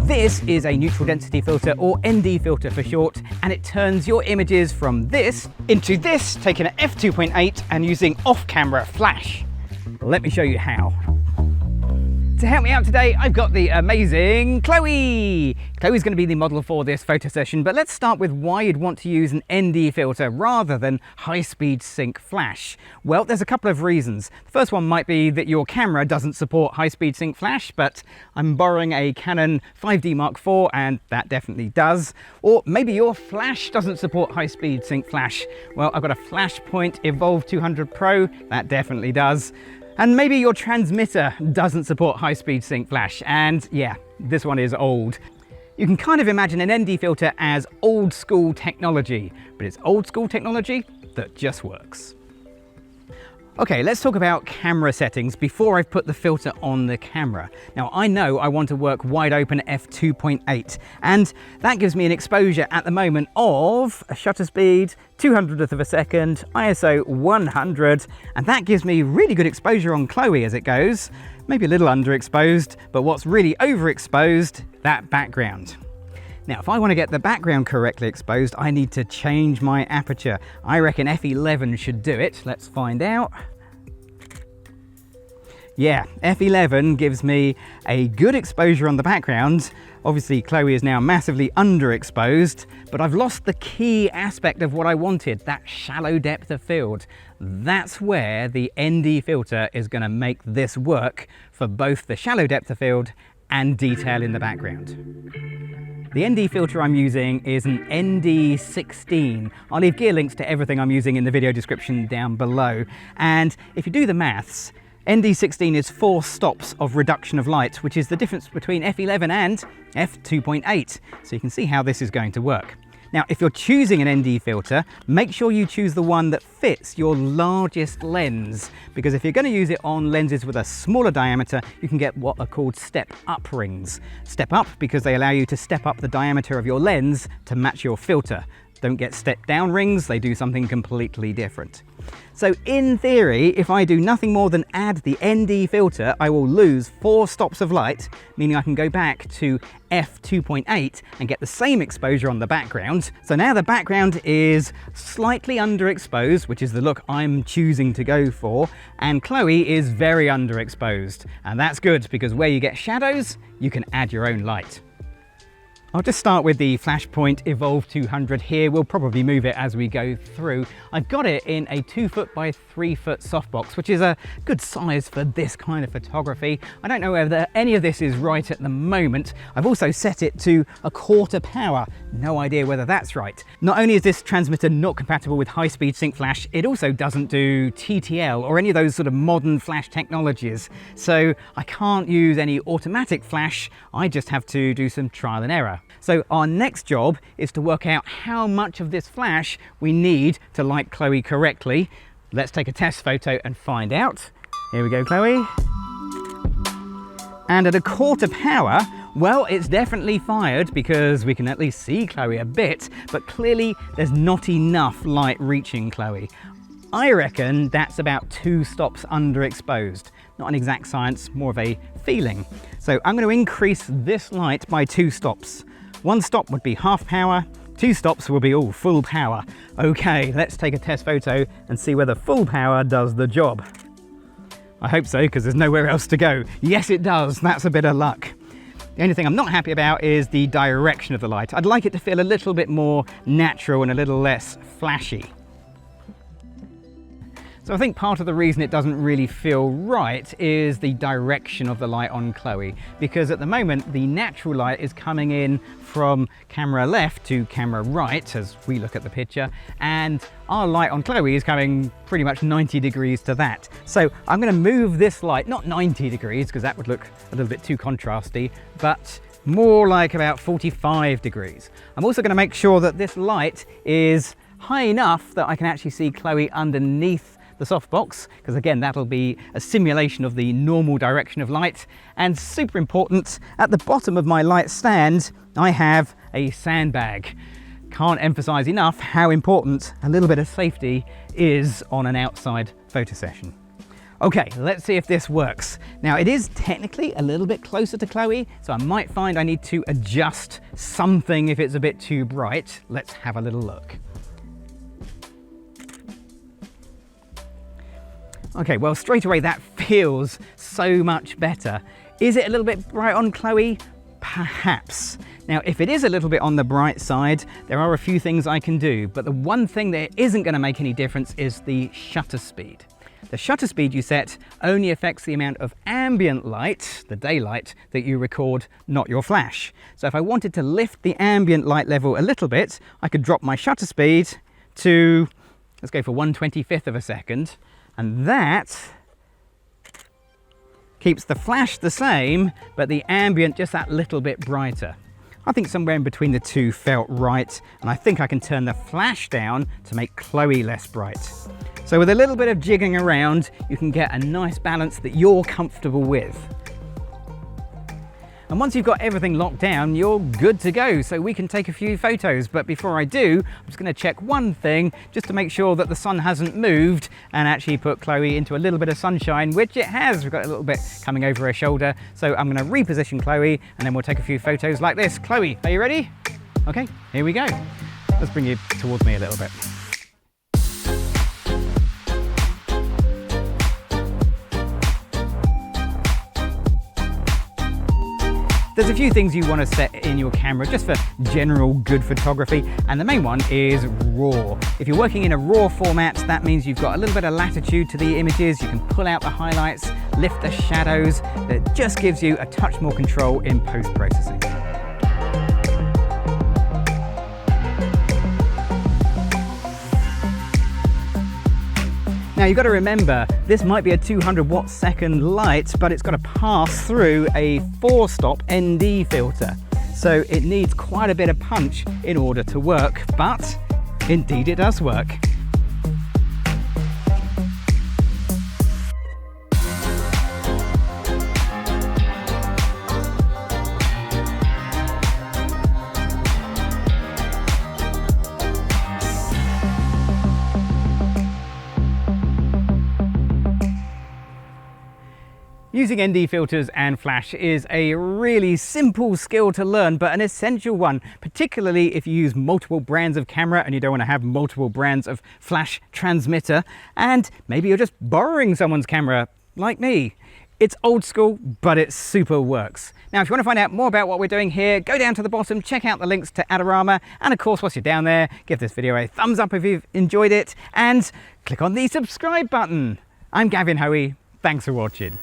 This is a neutral density filter, or ND filter for short, and it turns your images from this into this, taken at f2.8 and using off-camera flash. Let me show you how. To help me out today, I've got the amazing Chloe. Chloe's going to be the model for this photo session, but let's start with why you'd want to use an ND filter rather than high-speed sync flash. Well, there's a couple of reasons. The first one might be that your camera doesn't support high-speed sync flash, but I'm borrowing a Canon 5D Mark IV and that definitely does. Or maybe your flash doesn't support high-speed sync flash. Well, I've got a Flashpoint Evolve 200 Pro, that definitely does. And maybe your transmitter doesn't support high-speed sync flash, and yeah, this one is old. You can kind of imagine an ND filter as old school technology, but it's old school technology that just works. Okay, let's talk about camera settings before I've put the filter on the camera. Now, I know I want to work wide open f2.8, and that gives me an exposure at the moment of a shutter speed, 200th of a second, ISO 100, and that gives me really good exposure on Chloe as it goes. Maybe a little underexposed, but what's really overexposed, that background. Now, if I want to get the background correctly exposed, I need to change my aperture. I reckon f11 should do it. Let's find out. Yeah, f11 gives me a good exposure on the background. Obviously, Chloe is now massively underexposed, but I've lost the key aspect of what I wanted, that shallow depth of field. That's where the ND filter is going to make this work for both the shallow depth of field and detail in the background. The ND filter I'm using is an ND16. I'll leave gear links to everything I'm using in the video description down below. And if you do the maths, ND16 is 4 stops of reduction of light, which is the difference between f11 and f2.8. So you can see how this is going to work. Now, if you're choosing an ND filter, make sure you choose the one that fits your largest lens, because if you're going to use it on lenses with a smaller diameter, you can get what are called step-up rings. Step up because they allow you to step up the diameter of your lens to match your filter. Don't get step-down rings, they do something completely different. So in theory, if I do nothing more than add the ND filter, I will lose 4 stops of light, meaning I can go back to f2.8 and get the same exposure on the background. So now the background is slightly underexposed, which is the look I'm choosing to go for, and Chloe is very underexposed. And that's good, because where you get shadows, you can add your own light. I'll just start with the Flashpoint Evolve 200 here. We'll probably move it as we go through. I've got it in a 2-foot by 3-foot softbox, which is a good size for this kind of photography. I don't know whether any of this is right at the moment. I've also set it to 1/4 power. No idea whether that's right. Not only is this transmitter not compatible with high-speed sync flash, it also doesn't do TTL or any of those sort of modern flash technologies. So I can't use any automatic flash. I just have to do some trial and error. So our next job is to work out how much of this flash we need to light Chloe correctly. Let's take a test photo and find out. Here we go, Chloe. And at 1/4 power, well, it's definitely fired because we can at least see Chloe a bit, but clearly there's not enough light reaching Chloe. I reckon that's about 2 stops underexposed. Not an exact science, more of a feeling. So I'm going to increase this light by 2 stops. 1 stop would be 1/2 power, 2 stops will be all full power. Okay, let's take a test photo and see whether full power does the job. I hope so, because there's nowhere else to go. Yes, it does. That's a bit of luck. The only thing I'm not happy about is the direction of the light. I'd like it to feel a little bit more natural and a little less flashy. So I think part of the reason it doesn't really feel right is the direction of the light on Chloe, because at the moment the natural light is coming in from camera left to camera right as we look at the picture, and our light on Chloe is coming pretty much 90 degrees to that. So I'm going to move this light, not 90 degrees because that would look a little bit too contrasty, but more like about 45 degrees. I'm also going to make sure that this light is high enough that I can actually see Chloe underneath the softbox, because again that'll be a simulation of the normal direction of light. And super important, at the bottom of my light stand I have a sandbag. Can't emphasize enough how important a little bit of safety is on an outside photo session. Okay, let's see if this works. Now it is technically a little bit closer to Chloe, so I might find I need to adjust something if it's a bit too bright. Let's have a little look. Okay, well straight away that feels so much better. Is it a little bit bright on Chloe? Perhaps. Now, if it is a little bit on the bright side, there are a few things I can do, but the one thing that isn't going to make any difference is the shutter speed. The shutter speed you set only affects the amount of ambient light, the daylight, that you record, not your flash. So if I wanted to lift the ambient light level a little bit, I could drop my shutter speed to, let's go for 1/25th of a second, and that keeps the flash the same, but the ambient just that little bit brighter. I think somewhere in between the two felt right, and I think I can turn the flash down to make Chloe less bright. So with a little bit of jigging around, you can get a nice balance that you're comfortable with. And once you've got everything locked down, you're good to go. So we can take a few photos. But before I do, I'm just going to check one thing just to make sure that the sun hasn't moved and actually put Chloe into a little bit of sunshine, which it has. We've got a little bit coming over her shoulder. So I'm going to reposition Chloe and then we'll take a few photos like this. Chloe, are you ready? Okay, here we go. Let's bring you towards me a little bit. There's a few things you want to set in your camera just for general good photography, and the main one is RAW. If you're working in a RAW format, that means you've got a little bit of latitude to the images, you can pull out the highlights, lift the shadows, that just gives you a touch more control in post-processing. Now you've got to remember, this might be a 200 watt second light, but it's got to pass through a 4-stop ND filter. So it needs quite a bit of punch in order to work, but indeed it does work. Using ND filters and flash is a really simple skill to learn, but an essential one, particularly if you use multiple brands of camera and you don't want to have multiple brands of flash transmitter, and maybe you're just borrowing someone's camera, like me. It's old school, but it super works. Now, if you want to find out more about what we're doing here, go down to the bottom, check out the links to Adorama, and of course, once you're down there, give this video a thumbs up if you've enjoyed it, and click on the subscribe button. I'm Gavin Hoey. Thanks for watching.